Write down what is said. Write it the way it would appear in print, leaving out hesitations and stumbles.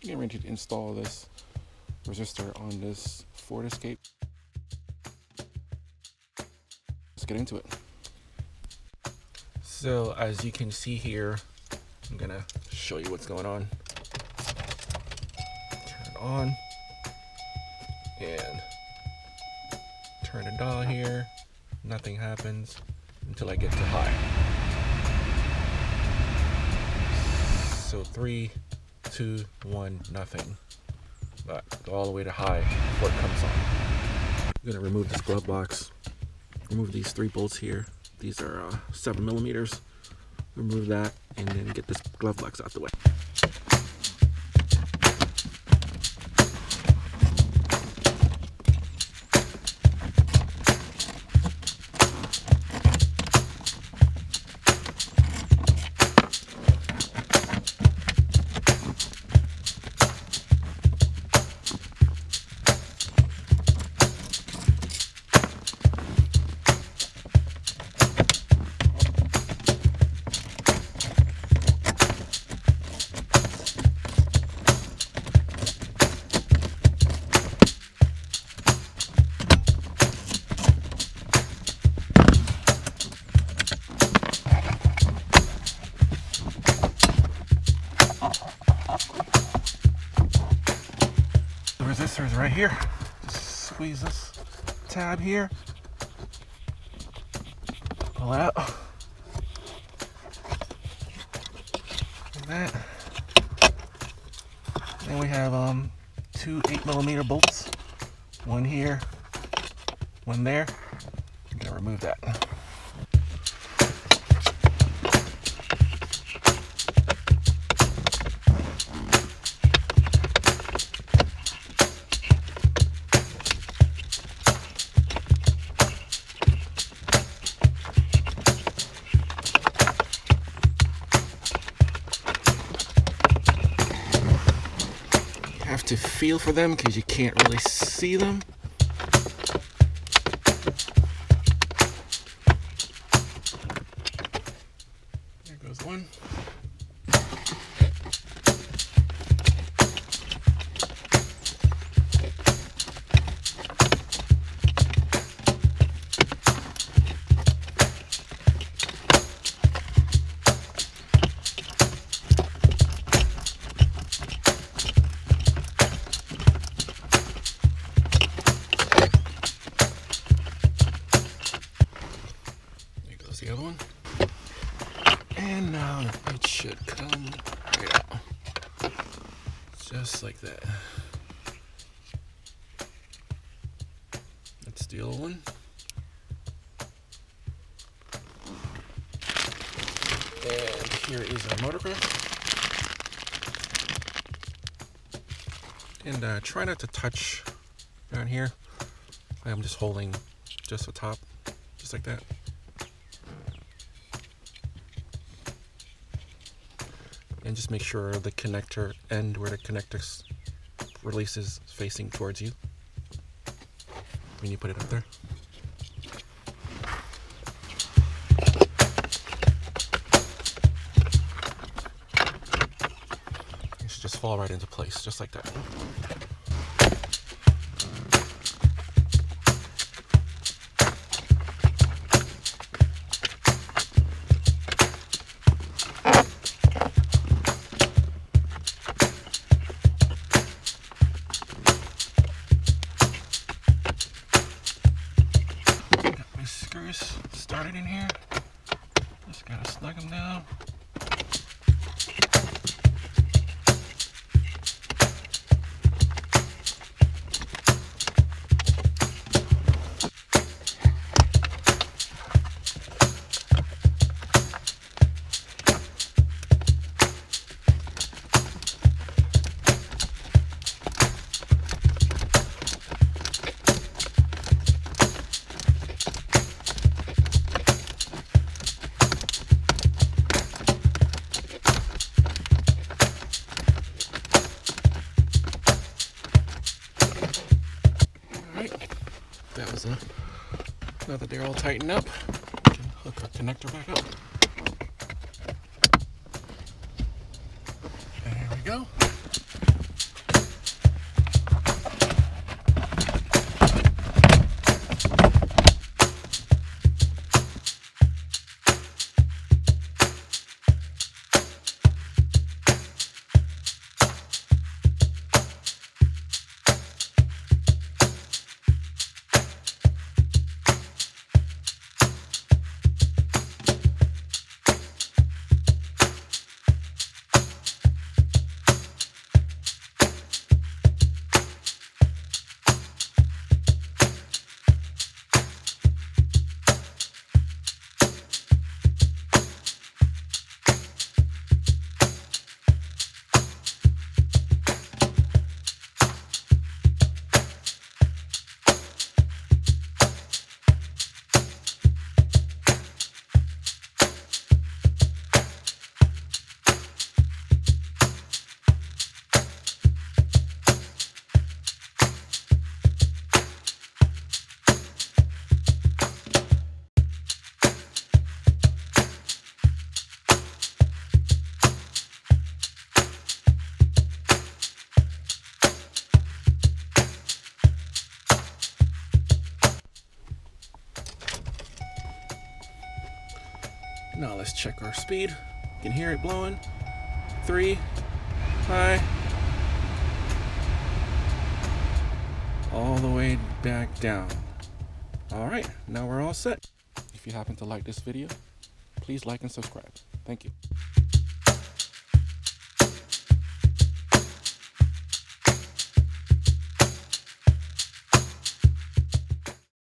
getting ready to install this resistor on this Ford Escape. Let's get into it. So as you can see here, I'm gonna show you what's going on. Turn it on and turn the dial here. Nothing happens until I get to high. So 3, 2, 1, nothing. But go all the way to high before it comes on. I'm gonna remove this glove box. Remove these 3 bolts here. These are 7mm. Remove that and then get this glove box out the way. The resistor is right here. Just squeeze this tab here. Pull it out. Like that. Then we have 2 8mm bolts. One here, one there. I'm gonna remove that. Have to feel for them because you can't really see them. There goes one. The other one, and now it should come right out, just like that. That's the other one, and here is our motor graph. And try not to touch down here. I'm just holding just the top, just like that. And just make sure the connector end where the connector releases facing towards you when you put it up there. It should just fall right into place, just like that. Screws started in here. Just gotta snug them down. That was a, now that they're all tightened up, we can hook our connector back up. There we go. Now let's check our speed. You can hear it blowing. 3, high. All the way back down. All right, now we're all set. If you happen to like this video, please like and subscribe. Thank you.